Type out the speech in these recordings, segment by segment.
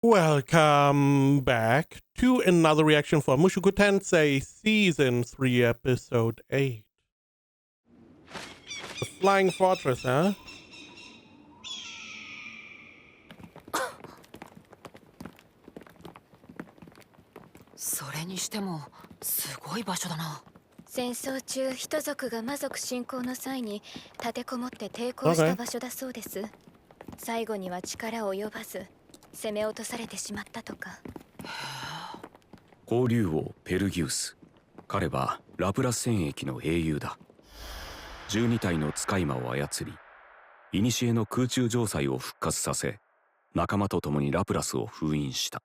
Welcome back to another reaction for Mushoku Tensei Season 3 Episode 8. The Flying Fortress, huh? それにしてもすごい場所だな。戦争中、人族が魔族侵攻の際に立てこもって抵抗した場所だそうです。最後には力及ばず攻め落とされてしまったとか。交流王ペルギウス、彼はラプラス戦役の英雄だ。12体の使い魔を操り、古の空中城塞を復活させ、仲間と共にラプラスを封印した。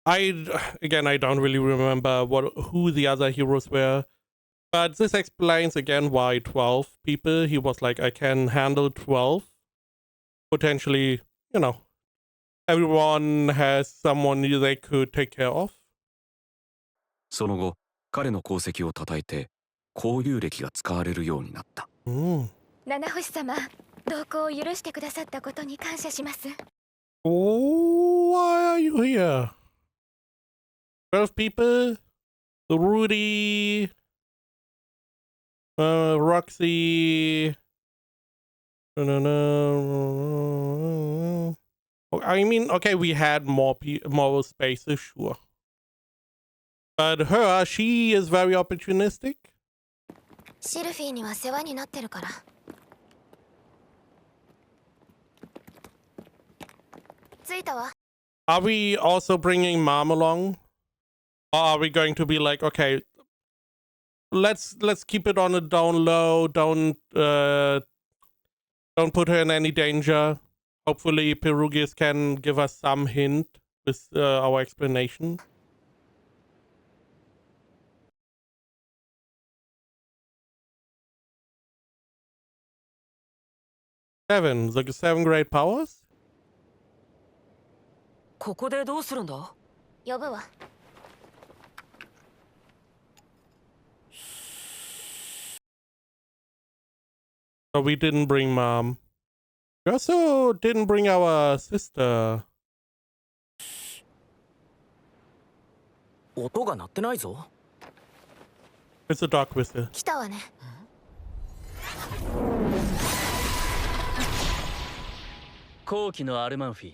I don't really remember who the other heroes were, but this explains again why 12 people. He was like, I can handle 12. Potentially, everyone has someone they could take care of. その後、彼の功績を称えて、交流歴が使われるようになった。七星様、同行を許してくださったことに感謝します。Why are you here? 12 people, Rudy, Roxy. I mean, okay, we had more spaces, sure. But her, she is very opportunistic. シルフィーには世話になってるから。着いたわ。Are we also bringing Mom along? Or are we going to be like, okay, let's keep it on a down low, don't put her in any danger. Hopefully Perugis can give us some hint with our explanation. The 7 great powers? ここでどうするんだ？呼ぶわ。So we didn't bring Mom. We also didn't bring our sister. 音が鳴ってないぞ。It's a dog whistle. 来たわね。後期のアルマンフィ。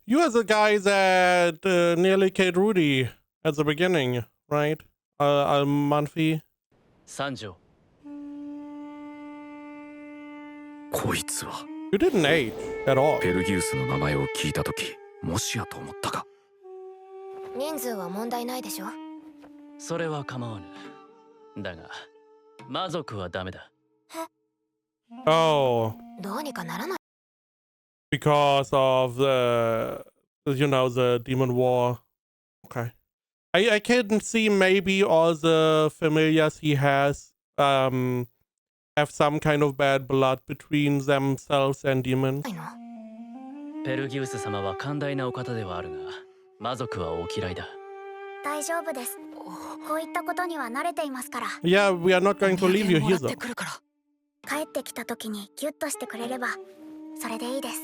You are the guy that nearly killed Rudy at the beginning, right? Almanfi. 三条。こいつは You didn't age at all. ペルギウスの名前を聞いたとき、もしやと思ったか。人数は問題ないでしょ。それは構わぬ。だが、魔族はダメだ。Oh. どうにかならない。Because of the demon war. Okay. I can see maybe all the familiars he has have some kind of bad blood between themselves and demons. ペルギウス様は寛大なお方ではあるが、魔族はお嫌いだ。大丈夫です。こういったことには慣れていますから。Yeah, we are not going to leave you here though. 帰ってきた時にギュッとしてくれればそれでいいです。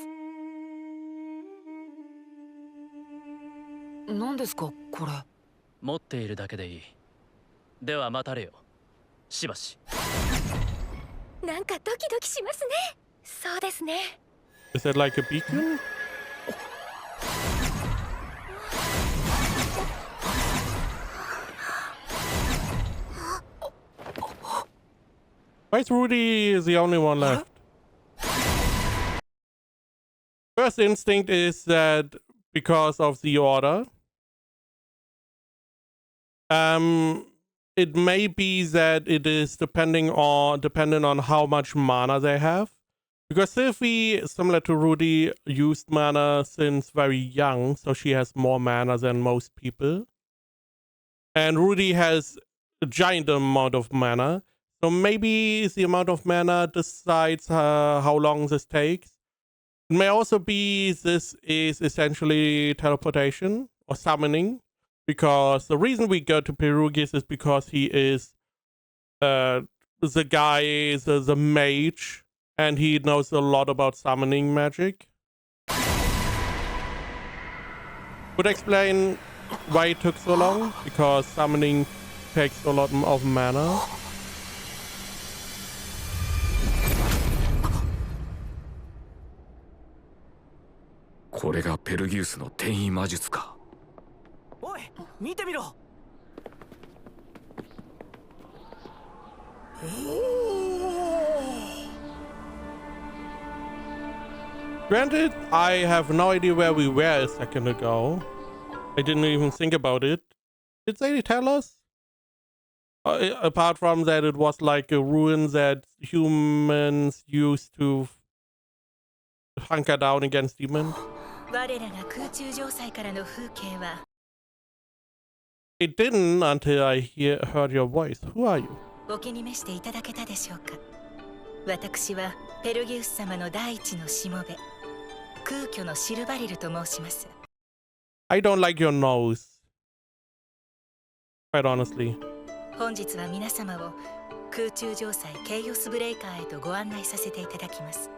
何ですかこれ？持っているだけでいい。では待たれよ。しばし。なんかドキドキしますね。そうですね。Is it like a beacon? Why is Rudy the only one left? First instinct is that because of the order. It may be that it is dependent on how much mana they have. Because Sylvie, similar to Rudy, used mana since very young, so she has more mana than most people. And Rudy has a giant amount of mana. So maybe the amount of mana decides how long this takes. It may also be this is essentially teleportation or summoning. Because the reason we go to Perugis is because he is the guy, the mage and he knows a lot about summoning magic. Would explain why it took so long, because summoning takes a lot of mana. Granted, I have no idea where we were a second ago. I didn't even think about it. Did they tell us? Apart from that, it was like a ruin that humans used to hunker down against demons. It didn't until I heard your voice. Who are you? お気に召していただけたでしょうか。私はペルギウス様の第一のしもべ、空虚のシルバリルと申します。I don't like your nose. Quite honestly. 本日は皆様を空中城塞ケイオスブレイカーへとご案内させていただきます。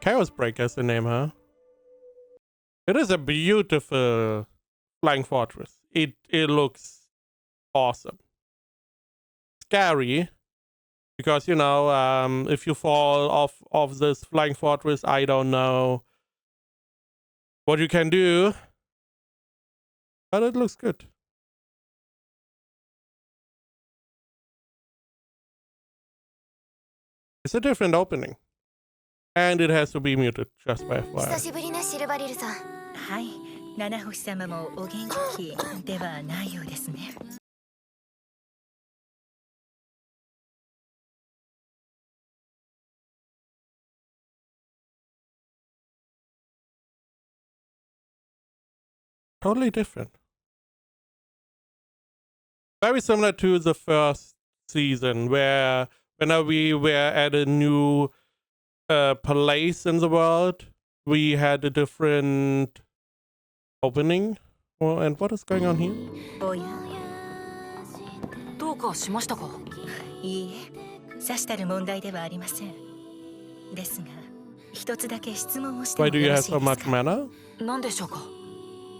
Chaos Breaker is the name, huh? It is a beautiful flying fortress. It looks awesome. Scary, because you know, if you fall off of this flying fortress, I don't know what you can do, but it looks good. It's a different opening, and it has to be muted just by FYI. 久しぶりねシルバリルさん。はい、七星様もお元気ではないようですね。Totally different. Very similar to the first season, where whenever we were at a new place in the world, we had a different opening. Oh, and what is going on here? おや、どうかしましたか？いいえ、さしたる問題ではありません。ですが、一つだけ質問をしても Why do よ you ろ have しい so です much か？ mana? 何でしょうか？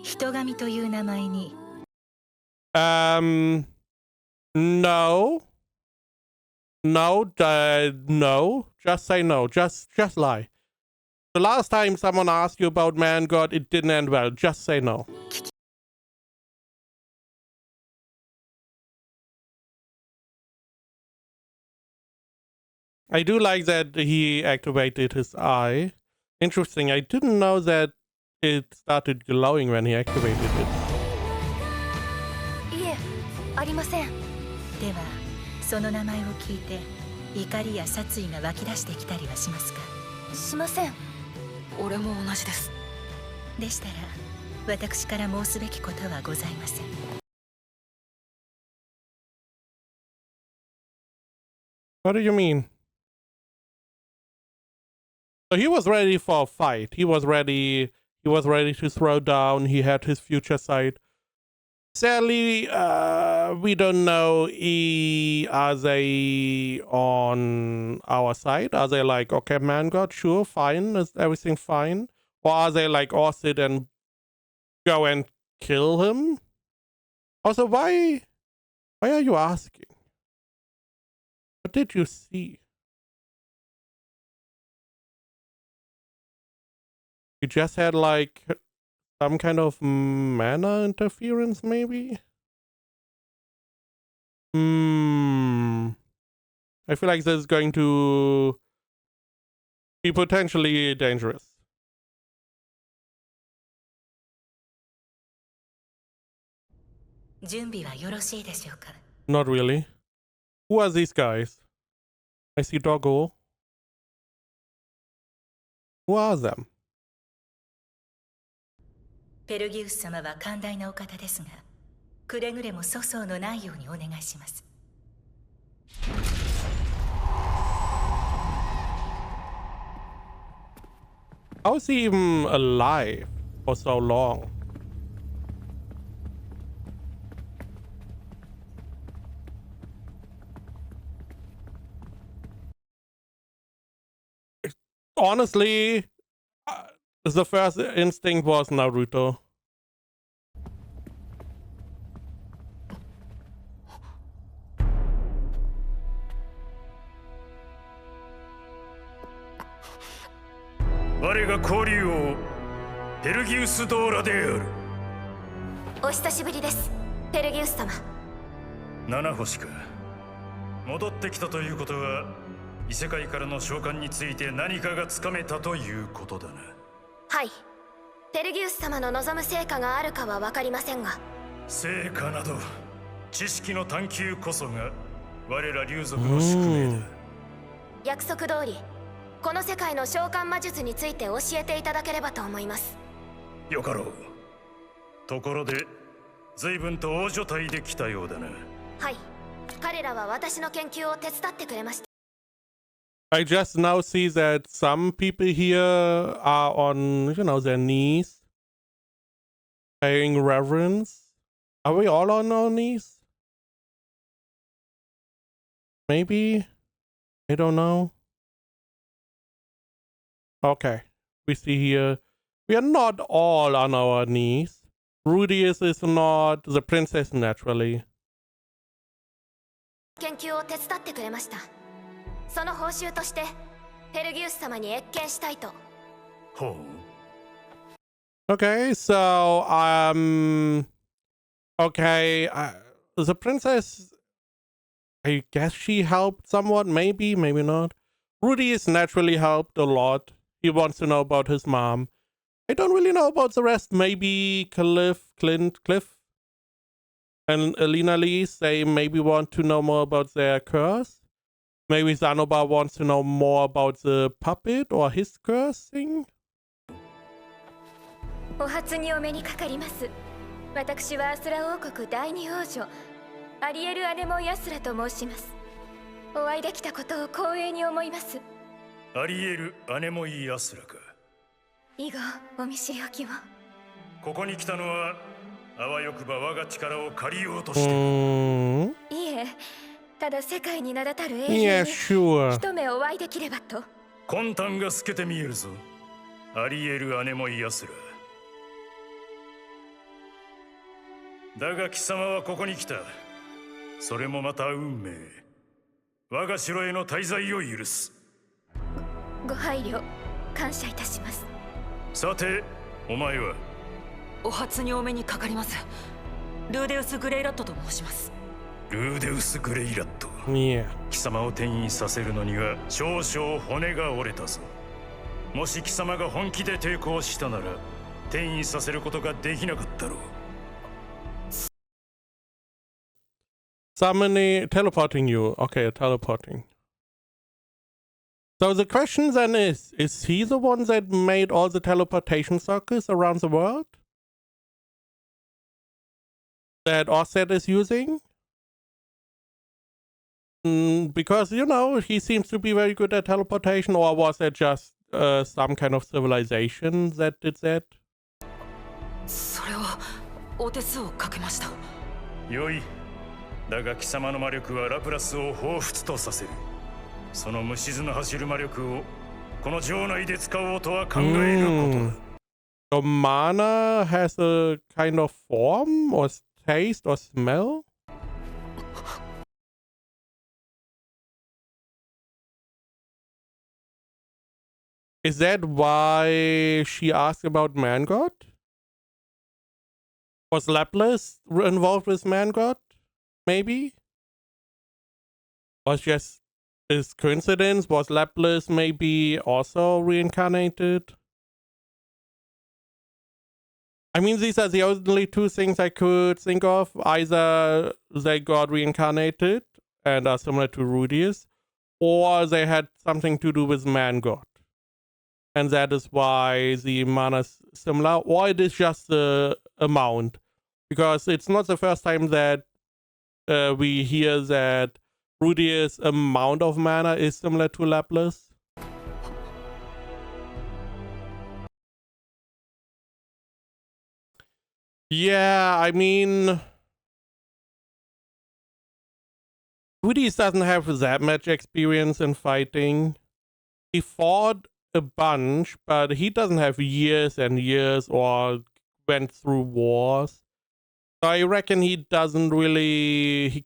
人神という名前に。No. No. No. Just say no. Just lie. The last time someone asked you about man god, it didn't end well. Just say no. I do like that he activated his eye. Interesting. I didn't know that it started glowing when he activated it. いえ、ありません。では、その名前を聞いて怒りや殺意が湧き出してきたりはしますか？しません。俺も同じです。でしたら、私から申すべきことはございません。What do you mean? So he was ready for a fight. He was ready to throw down. He had his future sight. Sadly, we don't know, are they on our side? Are they like, okay, man god, sure, fine, is everything fine? Or are they like, sit and go and kill him? Also, why are you asking? What did you see? You just had like some kind of mana interference, maybe? I feel like this is going to be potentially dangerous. 準備はよろしいでしょうか？ Not really. Who are these guys? I see Doggo. Who are them? ペルギウス様は寛大なお方ですが、くれぐれも粗相のないようにお願いします。How is he even alive for so long? honestly, the first instinct was Naruto.お久しぶりです、ペルギウス様。七星か。戻ってきたということは、異世界からの召喚について何かがつかめたということだな。はい。ペルギウス様の望む成果があるかは分かりませんが。成果など、知識の探求こそが我ら竜族の宿命だ。約束通り、この世界の召喚魔術について教えていただければと思います。よかろう。ところで、随分と大所帯で来たようだな。はい。彼らは私の研究を手伝ってくれました。I just now see that some people here are on, their knees, paying reverence. Are we all on our knees? Maybe? I don't know. Okay. We see here, we are not all on our knees. Rudius is not the princess naturally. 研究を手伝ってくれました。その報酬としてペルギウス様に謁見したいと。ほう。Okay, so okay, the princess, I guess she helped somewhat, maybe not. Rudius naturally helped a lot. He wants to know about his mom. I don't really know about the rest. Maybe Cliff, and Alina Lee, they maybe want to know more about their curse. Maybe Zanoba wants to know more about the puppet or his curse thing. お初にお目にかかります。私はアスラ王国第二王女、アリエル・アネモイ・アスラと申します。お会いできたことを光栄に思います。アリエル・アネモイ・アスラか。以後、お見知りおきを。ここに来たのは、あわよくば我が力を借りようとして。いえ、ただ世界に名だたる英雄に一目お会いできればと。魂胆が透けて見えるぞ。アリエル・アネモイ・アスラ。だが貴様はここに来た。それもまた運命。我が城への滞在を許す。ご配慮、感謝いたします。さて、お前は。お初にお目にかかります。ルーデウス・グレイラットと申します。ルーデウス・グレイラット。Yeah. 貴様を転移させるのには少々骨が折れたぞ。もし貴様が本気で抵抗したなら、転移させることができなかったろう。Summoning, teleporting you. Okay, teleporting. So the question then is he the one that made all the teleportation circles around the world? That Osset is using? Because, he seems to be very good at teleportation, or was it just some kind of civilization that did that? それはお手数をかけました。よい。だが貴様の魔力はラプラスを彷彿とさせる。その無静の走る魔力をこの城内で使おうとは考えることだ。So mana has a kind of form or taste or smell? Is that why she asked about Man God? Was Laplace involved with Man God? Maybe? Was just this coincidence? Was Laplace maybe also reincarnated? I mean, these are the only two things I could think of. Either they got reincarnated and are similar to Rudius, or they had something to do with Man God. And that is why the mana is similar, or it is just the amount. Because it's not the first time that we hear that Rudius' amount of mana is similar to Laplace. Yeah, I mean, Rudius doesn't have that much experience in fighting. He fought a bunch, but he doesn't have years and years or went through wars. So I reckon he doesn't really,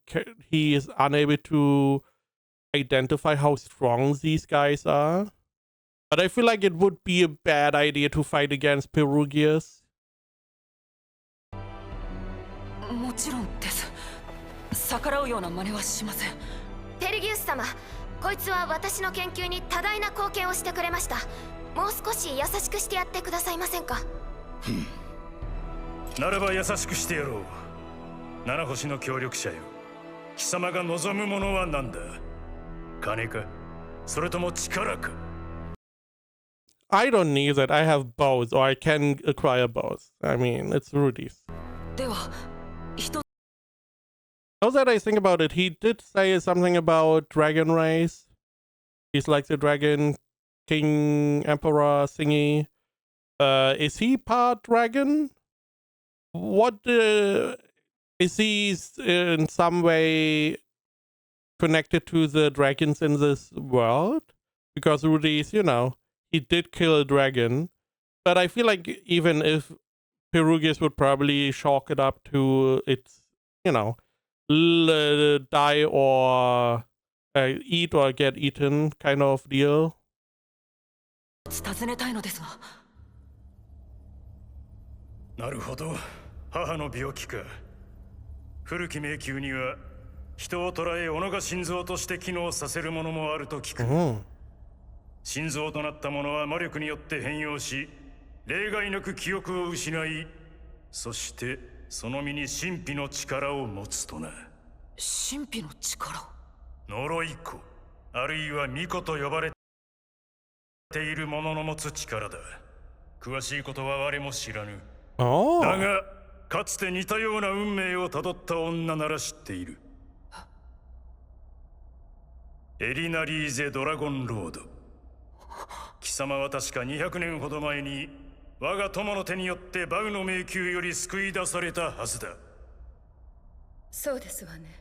he is unable to identify how strong these guys are. But I feel like it would be a bad idea to fight against Perugias. もちろんです。逆らうような真似はしません。ペルギウス様、こいつは私の研究に多大な貢献をしてくれました。もう少し優しくしてやってくださいませんか。ならば優しくしてやろう。七星の協力者よ。貴様が望むものは何だ？金か？それとも力か？ I don't need that. I have both, or I can acquire both. I mean, it's Rudy's. では、一つ。 Now that I think about it, he did say something about dragon race. He's like the dragon king emperor thingy. Is he part dragon? What is he in some way connected to the dragons in this world? Because Rudy's, you know, he did kill a dragon. But I feel like even if Perugias would probably chalk it up to its, you know, die or eat or get eaten kind of deal. 尋ねたいのですが。なるほど。母の病気か。古き迷宮には人を捕らえ己が心臓として機能させるものもあると聞く。心臓となったものは魔力によって変容し、例外なく記憶を失い、そしてその身に神秘の力を持つとな。神秘の力？呪い子、あるいは巫女と呼ばれている者の持つ力だ。詳しいことは我も知らぬ。だが、かつて似たような運命をたどった女なら知っている。エリナリーゼ・ドラゴンロード。貴様は確か200年ほど前に我が友の手によってバウの迷宮より救い出されたはずだ。そうですわね。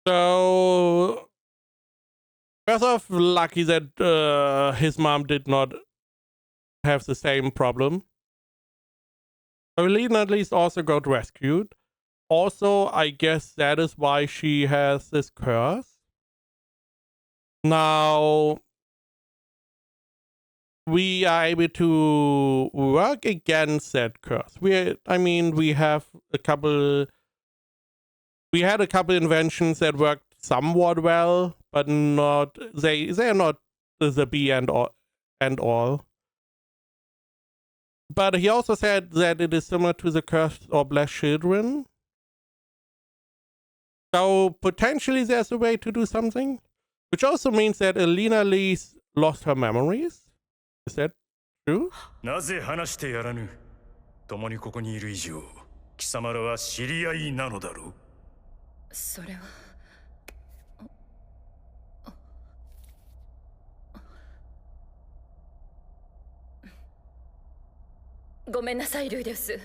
So, first off, lucky that his mom did not have the same problem. Evelina at least also got rescued. Also, I guess that is why she has this curse. Now, we are able to work against that curse. We have a couple. We had a couple inventions that worked somewhat well, but not. They are not the be and all. But he also said that it is similar to the curse of blessed children. So potentially there's a way to do something, which also means that Alina Lee's lost her memories. Is that true? なぜ話してやらぬ。共にここにいる以上、貴様らは知り合いなのだろう。それは。ごめんなさい、ルーデウス。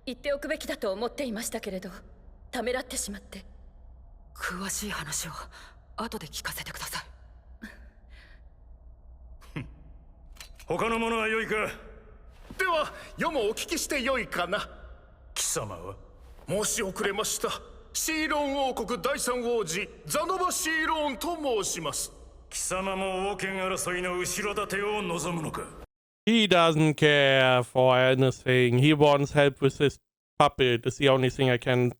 言っておくべきだと思っていましたけれど、ためらってしまって。詳しい話を後で聞かせてください。他の者は良いか。では、余もお聞きして良いかな。貴様は？申し遅れました。シーロン王国第三王子ザノバ・シーロンと申します。貴様も王権争いの後ろ盾を望むのか。He doesn't care for anything. He wants help with his puppet. Is the only thing I can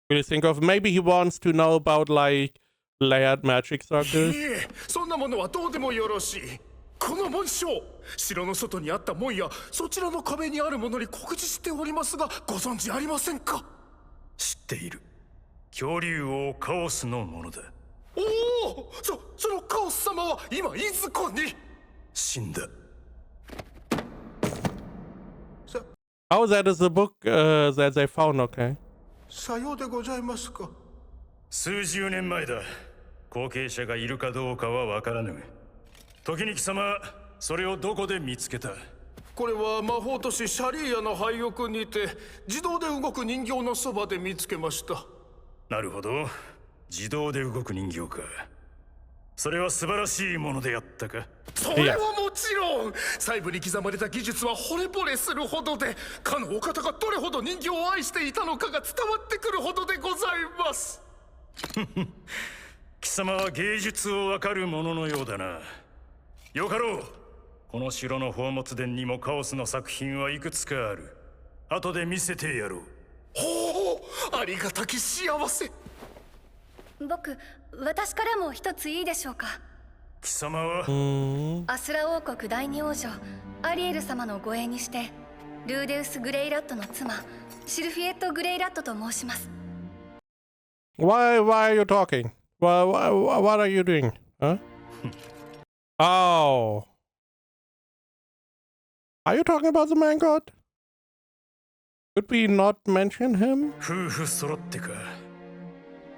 really think of. Maybe he wants to know about like layered magic circles. いえ、そんなものはどうでもよろしい。この紋章、城の外にあった門やそちらの壁にあるものに告示しておりますが、ご存知ありませんか？知っている。恐竜王カオスのものだ。おお、そのカオス様は今いずこに？死んだ。Oh, that is the book that they found, okay. さようでございますか。数十年前だ。後継者がいるかどうかは分からぬ。時に貴様、それをどこで見つけた？これは魔法都市シャリーヤの廃屋にて自動で動く人形のそばで見つけました。なるほど。自動で動く人形か。それは素晴らしいものであったか。それはもちろん細部に刻まれた技術は惚れ惚れするほどで、かのお方がどれほど人形を愛していたのかが伝わってくるほどでございます。貴様は芸術をわかるもののようだな。よかろう。この城の宝物殿にもカオスの作品はいくつかある。後で見せてやろう。ほう、ありがたき幸せ。私からも一ついいでしょうか。貴様はアスラ王国第二王女アリエル様の護衛にしてルーデウス・グレイラットの妻シルフィエット・グレイラットと申します。Why are you talking? What are you doing? Huh? Oh. Are you talking about the man god? Could we not mention him? 夫婦揃ってか。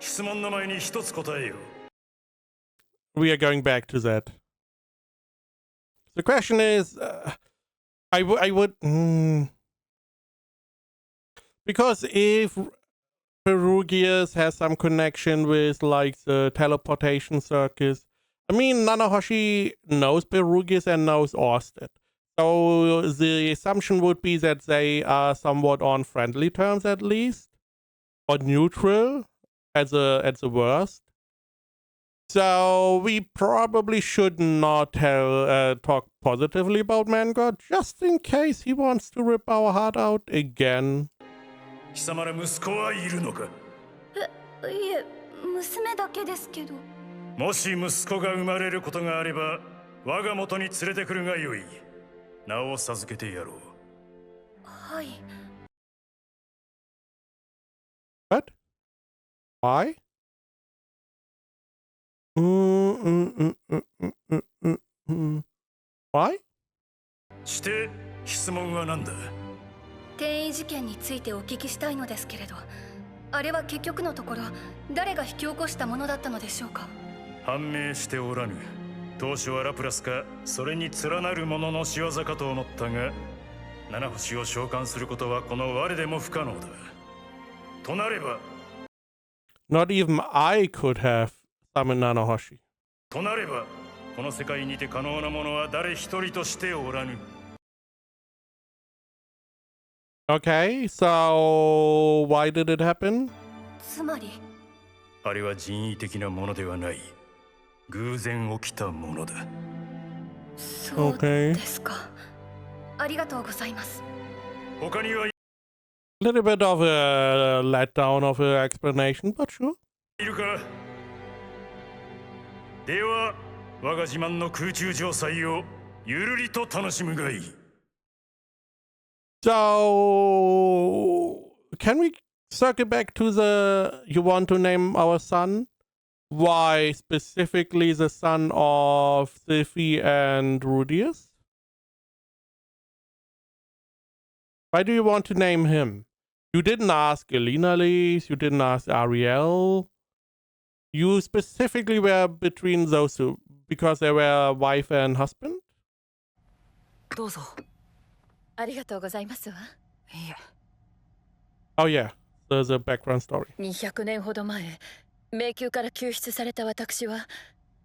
質問の前に一つ答えよ。We are going back to that. The question is, I would because if Perugius has some connection with like the teleportation circus, I mean NANAHOSHI knows Perugius and knows Orsted, so the assumption would be that they are somewhat on friendly terms at least, or neutral at the worst. So we probably should not talk positively about Mangod, just in case he wants to rip our heart out again. 貴様ら息子はいるのか。いえ、娘だけですけど。もし息子が生まれることがあれば、我が元に連れてくるがよい。名を授けてやろう。はい。What? Why? Why? して質問は何だ。転移事件についてお聞きしたいのですけれど、あれは結局のところ誰が引き起こしたものだったのでしょうか。判明しておらぬ。当初はラプラスかそれに連なる者の仕業かと思ったが、七星を召喚することはこの我でも不可能だ。となれば Not even I could have summoned NANAHOSHI. となればこの世界にて可能なものは誰一人としておらぬ。Okay, so why did it happen? つまりあれは人為的なものではない。偶然起きたものだ。そうですか。ありがとうございます。他には Little bit of a letdown of an explanation, but sure. いるか。では我が自慢の空中城塞をゆるりと楽しむがいい。So, can we circle back to the you want to name our son? Why specifically the son of Sylphie and Rudius? Why do you want to name him? You didn't ask Elena Lise, you didn't ask Ariel. You specifically were between those two because they were wife and husband? どうぞ。ありがとうございますわ。いえ。 Oh yeah, the background story. 200年ほど前、迷宮から救出された私は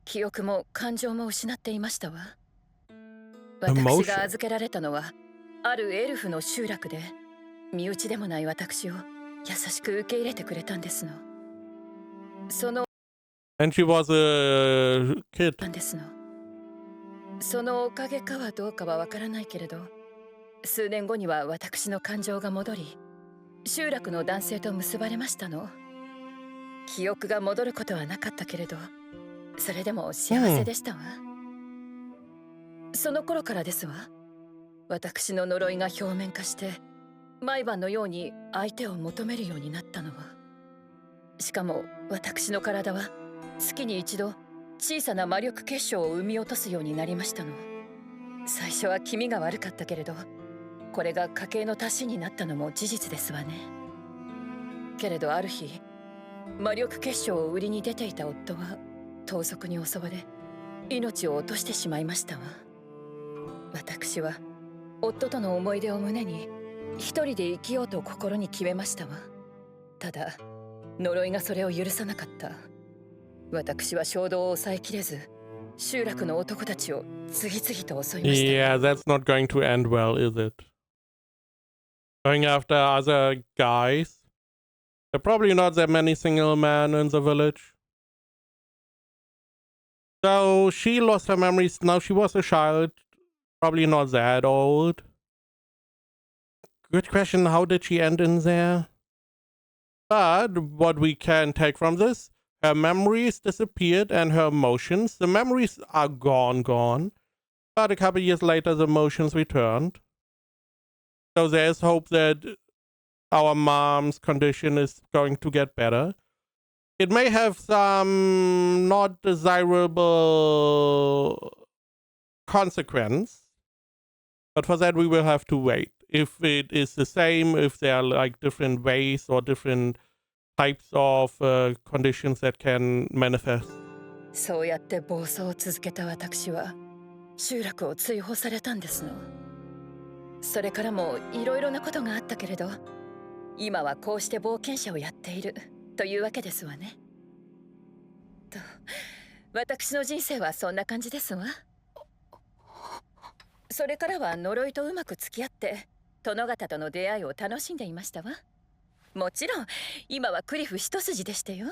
記憶も感情も失っていましたわ。私が預けられたのはあるエルフの集落で、身内でもない私を優しく受け入れてくれたんですの。その And she was a kid. なんですの。そのおかげかはどうかはわからないけれど、数年後には私の感情が戻り、集落の男性と結ばれましたの。記憶が戻ることはなかったけれど、それでも幸せでしたわ。その頃からですわ。私の呪いが表面化して、毎晩のように相手を求めるようになったのは。しかも私の体は月に一度小さな魔力結晶を生み落とすようになりましたの。最初は気味が悪かったけれど、これが家計の足しになったのも事実ですわね。けれどある日、魔力結晶を売りに出ていた夫は盗賊に襲われ命を落としてしまいましたわ。私は夫との思い出を胸に一人で生きようと心に決めましたわ。ただ呪いがそれを許さなかった。私は衝動を抑えきれず、集落の男たちを次々と襲いました。Yeah, that's not going to end well, is it? Going after other guys. There are probably not that many single men in the village. So she lost her memories. Now she was a child, probably not that old. Good question, how did she end in there? But what we can take from this, her memories disappeared and her emotions. The memories are gone. But a couple years later, the emotions returned. So there's hope that our mom's condition is going to get better. It may have some not desirable consequence, but for that we will have to wait. If it is the same, if there are like different ways or different types of conditions that can manifest. そうやって暴走を続けた私は集落を追放されたんですの。それからもいろいろなことがあったけれど、今はこうして冒険者をやっているというわけですわね。と、私の人生はそんな感じですわ。それからは呪いとうまく付き合って、殿方との出会いを楽しんでいましたわ。もちろん、今はクリフ一筋でしてよ。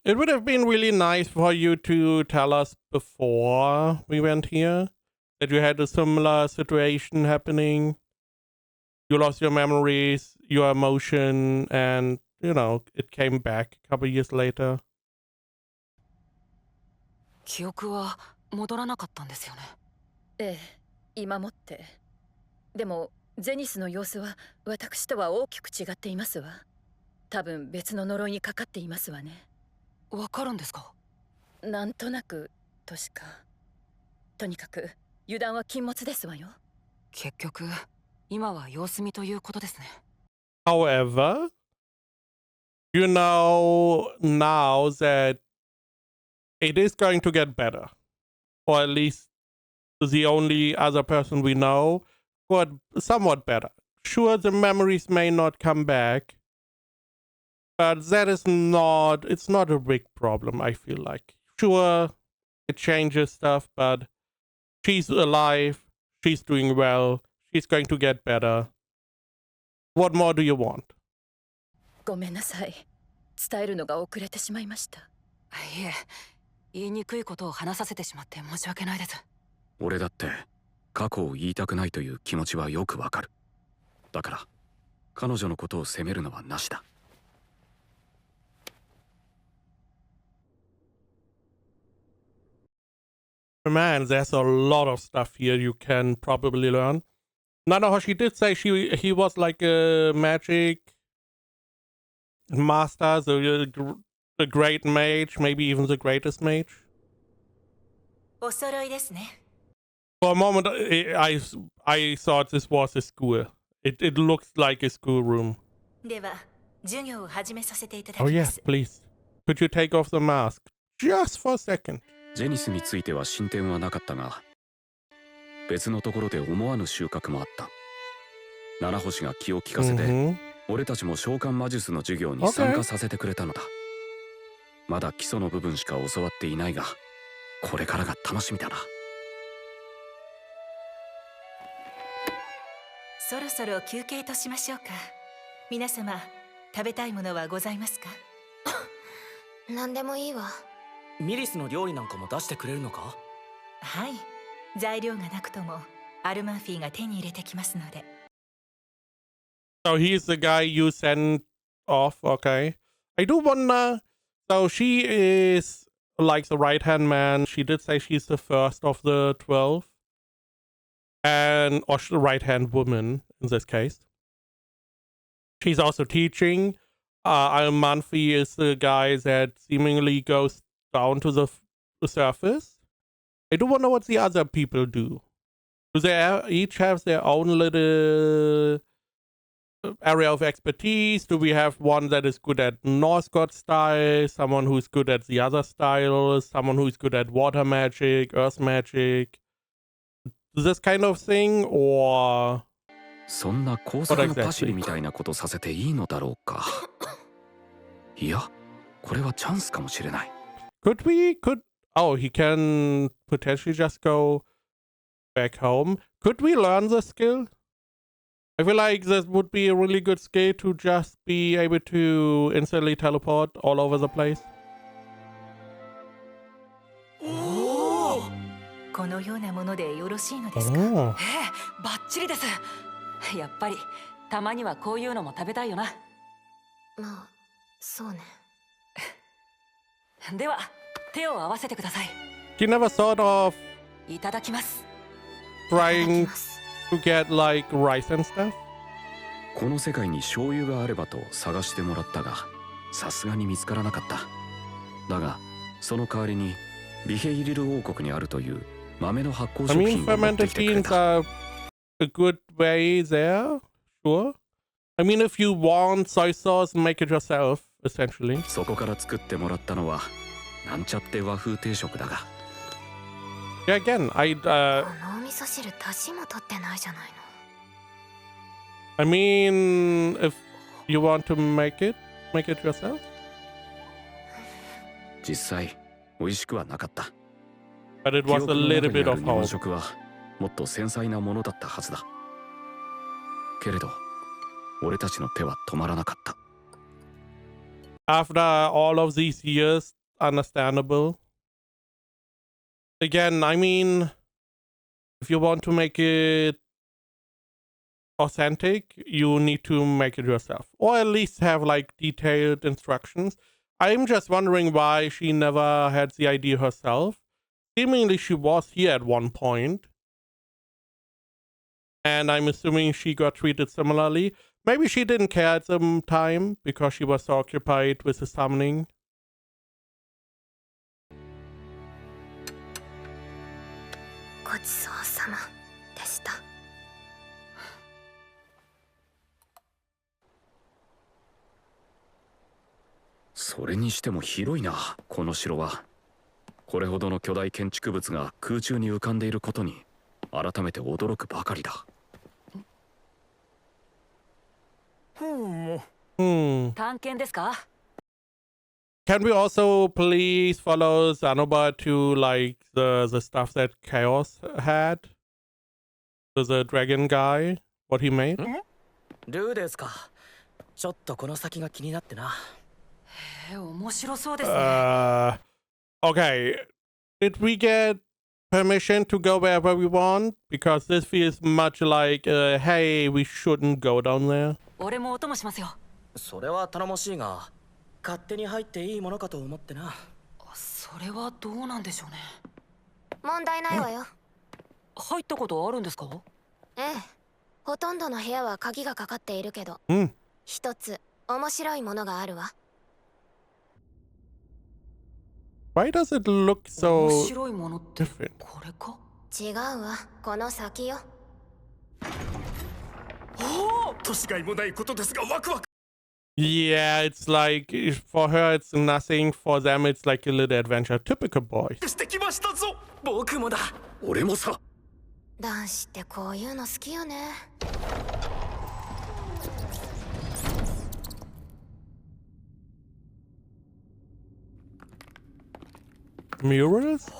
It would have been really nice for you to tell us before we went here that you had a similar situation happening. You lost your memories, your emotion, and, you know, it came back a couple years later. 記憶は戻らなかったんですよね。ええ、今もって。でも、ゼニスの様子は私とは大きく違っていますわ。多分別の呪いにかかっていますわね。わかるんですか？なんとなくとしか。とにかく油断は禁物ですわよ。結局、今は様子見ということですね。However, you know now that it is going to get better. Or at least the only other person we know got somewhat better. Sure, the memories may not come back, but that is not, it's not a big problem, I feel like. Sure, it changes stuff, but she's alive, she's doing well, she's going to get better. What more do you want? ごめんなさい。伝えるのが遅れてしまいました。いえ、言いにくいことを話させてしまって申し訳ないです。俺だって過去を言いたくないという気持ちはよくわかる。だから彼女のことを責めるのはなしだ。Man, there's a lot of stuff here you can probably learn. NANAHOSHI did say he was like a magic master, so a great mage, maybe even the greatest mage. お揃いですね。 For a moment, I thought this was a school. It looks like a schoolroom. では、授業を始めさせていただ Oh きま yes, す。 please. Could you take off the mask? Just for a second. ジェニスについては進展はなかったが、別のところで思わぬ収穫もあった。七星が気を利かせて、俺たちも召喚魔術の授業に参加させてくれたのだ。まだ基礎の部分しか教わっていないが、これからが楽しみだな。そろそろ休憩としましょうか。皆様、食べたいものはございますか？何でもいいわ。ミリスの料理なんかも出してくれるのか？はい。材料がなくとも、アルマンフィが手に入れてきますので。So he's the guy you sent off, okay. I do wonder, so she is like the right-hand man. She did say she's the first of the 12. Or the right-hand woman, in this case. She's also teaching. Al-Manfi is the guy that seemingly goes down to the surface. I do wonder what the other people do. Do they each have their own little area of expertise? Do we have one that is good at Norse god style, someone who's good at the other styles, someone who's good at water magic, earth magic, this kind of thing, or そんな高速のパシリみたいなことさせていいのだろうか。いや、これはチャンスかもしれない。Oh, he can potentially just go back home. Could we learn the skill? I feel like this would be a really good skill to just be able to instantly teleport all over the place. このようなものでよろしいのですか？Oh. バッチリです。やっぱりたまにはこういうのも食べたいよな。まあそうね。では手を合わせてください。 He never thought of いただきます。 trying to get like rice and stuff. この世界に醤油があればと探してもらったが、さすがに見つからなかった。だがその代わりにビヘイリル王国にあるという豆の発酵 I 食 mean, 品を持って fermented きてくれ beans た。 are a good way there, sure. I mean, if you want soy sauce, make it yourself, essentially. そこから作ってもらったのはなんちゃって和風定食だが。Yeah, again, このお味噌汁出汁も取ってないじゃないの。I mean, if you want to make it yourself. 実際美味しくはなかった。 But it 記 was 憶 a の little 中に bit あ of る日本 hope. 食はもっと繊細なものだったはずだ。けれど俺たちの手は止まらなかった。 After all of these years, understandable. Again, I mean, if you want to make it authentic, you need to make it yourself, or at least have like detailed instructions. I'm just wondering why she never had the idea herself. Seemingly she was here at one point, and I'm assuming she got treated similarly. Maybe she didn't care at the time because she was so occupied with the summoning. ごちそうさまでした。それにしても広いな、この城は。これほどの巨大建築物が空中に浮かんでいることに改めて驚くばかりだ。探検ですか？ Can we also please follow Zanoba to like the stuff that Chaos had? To the dragon guy, what he made? ルーですか。ちょっとこの先が気になってな。面白そうですね。Okay. Did we get permission to go wherever we want? Because this feels much like, hey, we shouldn't go down there. 俺もお供しますよ。それは頼もしいが、勝手に入っていいものかと思ってな。それはどうなんでしょうね。問題ないわよ。入ったことあるんですか？ええ。ほとんどの部屋は鍵がかかっているけど、一つ面白いものがあるわ。Why does it look so 面白いものって different? これか？違うわ、この先よ。年がいもないことですがワクワク。 Yeah, it's like, for her it's nothing, for them it's like a little adventure. Typical boys. してきましたぞ。僕もだ。俺もさ。男子ってこういうの好きよね。Murals?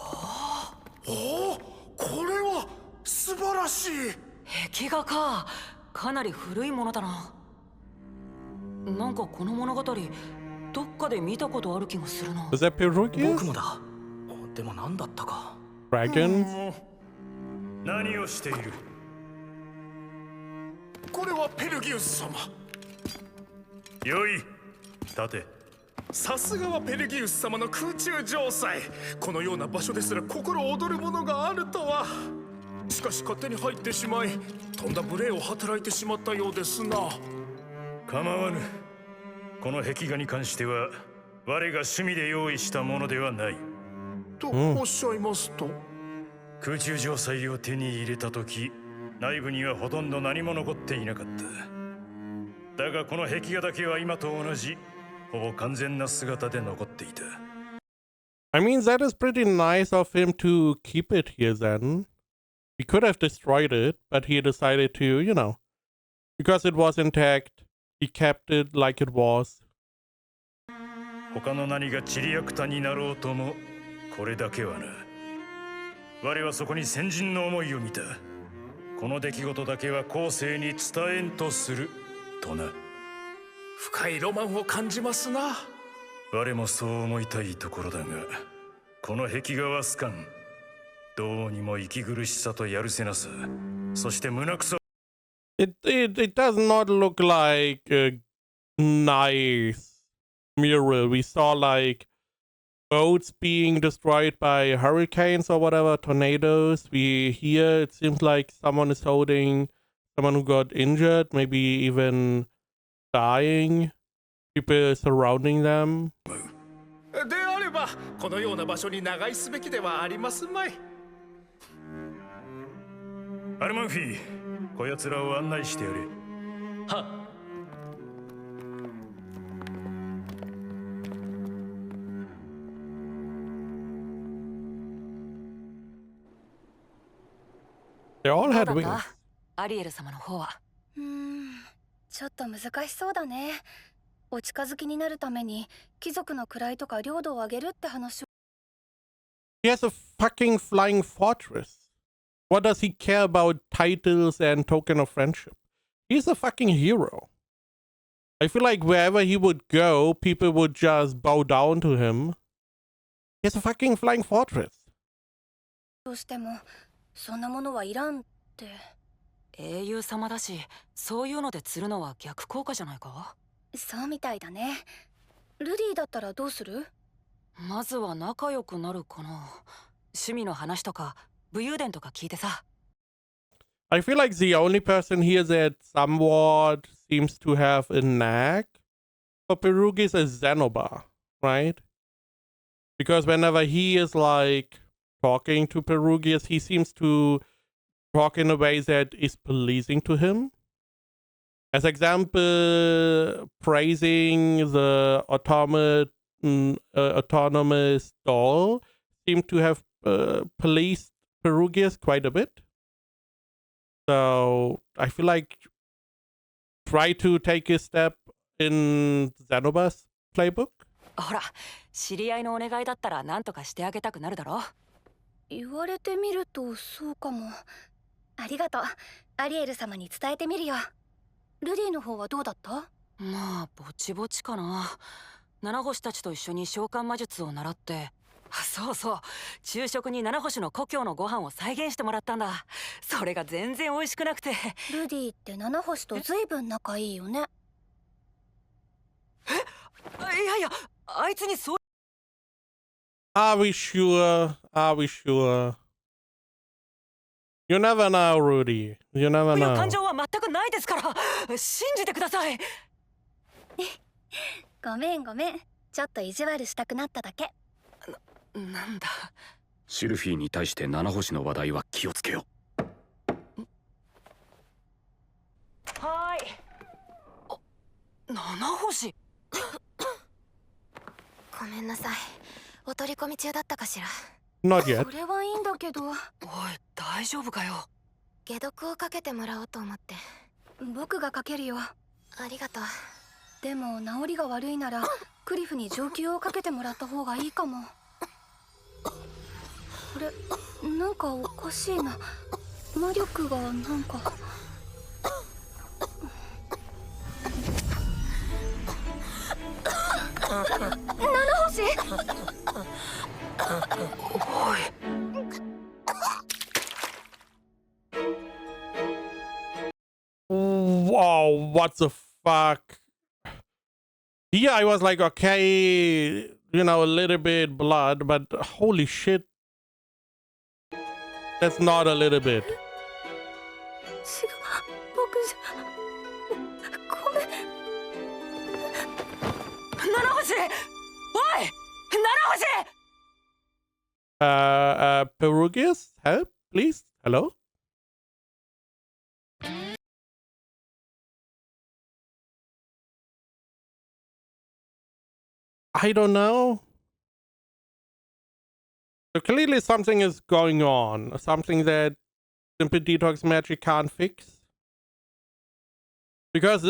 これは素晴らしい。壁画か。かなり古いものだな。なんかこの物語どっかで見たことある気がするな。 Is that Perugius? 僕もだ。でも何だったか。Dragons? 何をしている？これはペルギウス様。よい、立て。さすがはペルギウス様の空中城塞。このような場所ですら心躍るものがあるとは。しかし勝手に入ってしまい、とんだ無礼を働いてしまったようですな。構わぬ。この壁画に関しては我が趣味で用意したものではない。とおっしゃいますと？空中城塞を手に入れた時、内部にはほとんど何も残っていなかった。だがこの壁画だけは今と同じほぼ完全な姿で残っていた。 I mean, that is pretty nice of him to keep it here then. He could have destroyed it, but he decided to, you know, because it was intact, he kept it like it was. 他の何がチリヤクタになろうともこれだけはな。我はそこに先人の思いを見た。この出来事だけは後世に伝えんとするとな。深いロマンを感じますな。我もそう思いたいところだが、この壁画はすかん。どうにも息苦しさとやるせなさ、そして胸くそ。It does not look like a nice mural. We saw like boats being destroyed by hurricanes or whatever, tornadoes. Here it seems like someone is holding someone who got injured, maybe even dying. People surrounding them. であればこのような場所に長居すべきではありますまい。アルマンフィー、こやつらを案内してやれ。はっ。They all どう had だっ wings. たアリエル様の方は。ちょっと難しそうだね。お近づきになるために貴族の位とか領土を上げるって話を。He has a fucking flying fortress. What does he care about titles and token of friendship? He's a fucking hero. I feel like wherever he would go, people would just bow down to him. He has a fucking flying fortress. どうしてもそんなものはいらんって。英雄様だし、そういうので釣るのは逆効果じゃないか。そうみたいだね。ルディだったらどうする？まずは仲良くなるかな。趣味の話とか武勇伝とか聞いてさ。I feel like the only person here that somewhat seems to have a knack for pierogies is Zenoba, right? Because whenever he is like talking to pierogies, he seems to talk in a way that is pleasing to him. As example, praising the autonomous doll seemed to have pleased pierogies quite a bit. So I feel like try to take a step in Zenoba's playbook. ほら、知り合いのお願いだったら何とかしてあげたくなるだろ。言われてみるとそうかも。ありがとう。アリエル様に伝えてみるよ。ルディの方はどうだった？まあぼちぼちかな。七星たちと一緒に召喚魔術を習って、そうそう、昼食に七星の故郷のご飯を再現してもらったんだ。それが全然美味しくなくて。ルディって七星とずいぶん仲いいよね。いやいや、あいつにそう。Are we sure? Are we sure? You never know, Rudy. You never いう know. 感情は全くないですから。信じてください。ごめんごめん。ちょっと意地悪したくなっただけ。なんだ。シルフィーに対して七星の話題は気をつけよう。はーい。七星。ごめんなさい。お取り込み中だったかしら。Not yet. それはいいんだけど。おい、大丈夫かよ。解毒をかけてもらおうと思って。僕がかけるよ。ありがとう。でも治りが悪いならクリフに上級をかけてもらった方がいいかも。これなんかおかしいな。魔力がなんか。七星。おい。Wow, what the fuck? Yeah, I was like, okay, you know, a little bit blood, but holy shit. That's not a little bit. 僕じゃごめん。七星。おい、七星。Pierogies, help, please. Hello? I don't know. So clearly something is going on. Something that Simple Detox Magic can't fix. Because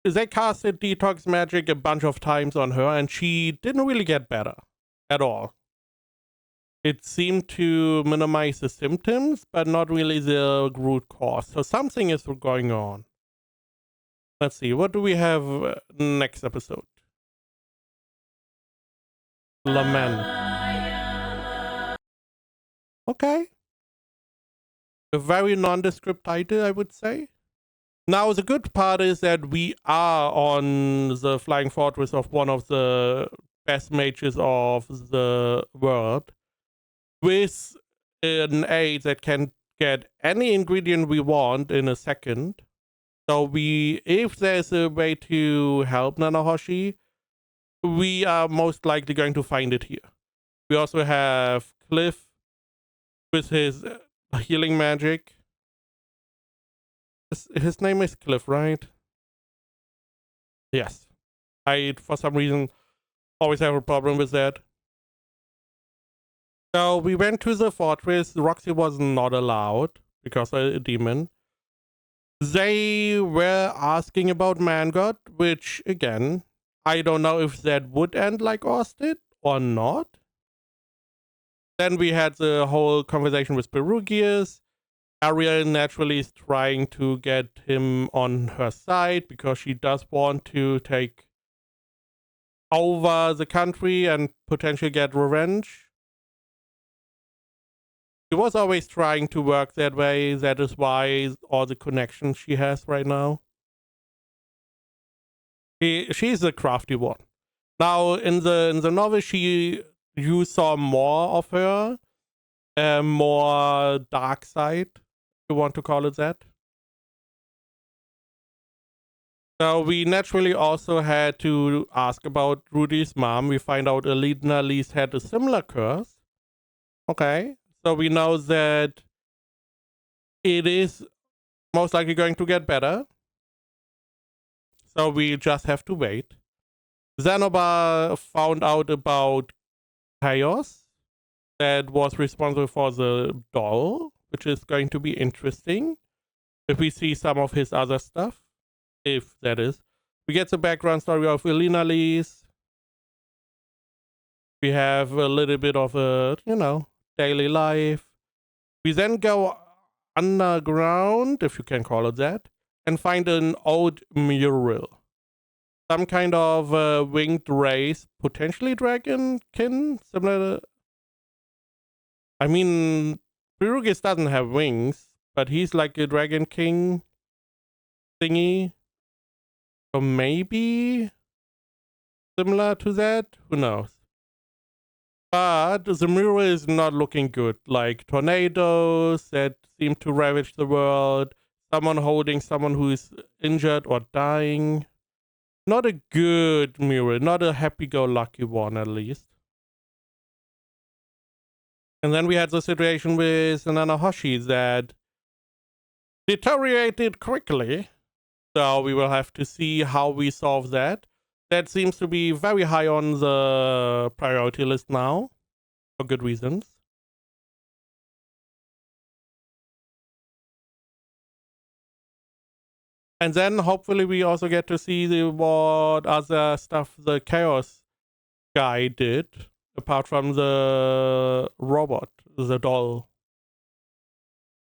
they casted detox magic a bunch of times on her and she didn't really get better at all. It seemed to minimize the symptoms, but not really the root cause. So something is going on. Let's see, what do we have next episode? Lament. Okay. A very nondescript title, I would say. Now, the good part is that we are on the Flying Fortress of one of the best mages of the world, with an aid that can get any ingredient we want in a second. So if there's a way to help NANAHOSHI, we are most likely going to find it here. We also have Cliff with his healing magic. His name is Cliff, right? Yes. I, for some reason, always have a problem with that. So we went to the fortress. Roxy was not allowed because of a demon. They were asking about Man-God, which, again, I don't know if that would end like Oz did or not. Then we had the whole conversation with Perugius. Ariel naturally is trying to get him on her side because she does want to take over the country and potentially get revenge. She was always trying to work that way. That is why all the connections she has right now. She's the crafty one. Now in the novel, you saw more of her, more dark side, if you want to call it that. So we naturally also had to ask about Rudy's mom. We find out Elena Lee's had a similar curse. Okay, so we know that it is most likely going to get better. So we just have to wait. Xenobar found out about Chaos that was responsible for the doll, which is going to be interesting if we see some of his other stuff, if that is. We get the background story of Elena Lee's. We have a little bit of a, daily life. We then go underground, if you can call it that, and find an old mural. Some kind of winged race, potentially dragonkin, similar to... I mean, Perugius doesn't have wings, but he's like a dragon king thingy. So maybe similar to that? Who knows? But the mural is not looking good. Like tornadoes that seem to ravage the world. Someone holding someone who is injured or dying. Not a good mural. Not a happy-go-lucky one, at least. And then we had the situation with NANAHOSHI that deteriorated quickly. So we will have to see how we solve that. That seems to be very high on the priority list now, for good reasons. And then hopefully we also get to see what other stuff the Chaos guy did, apart from the robot, the doll.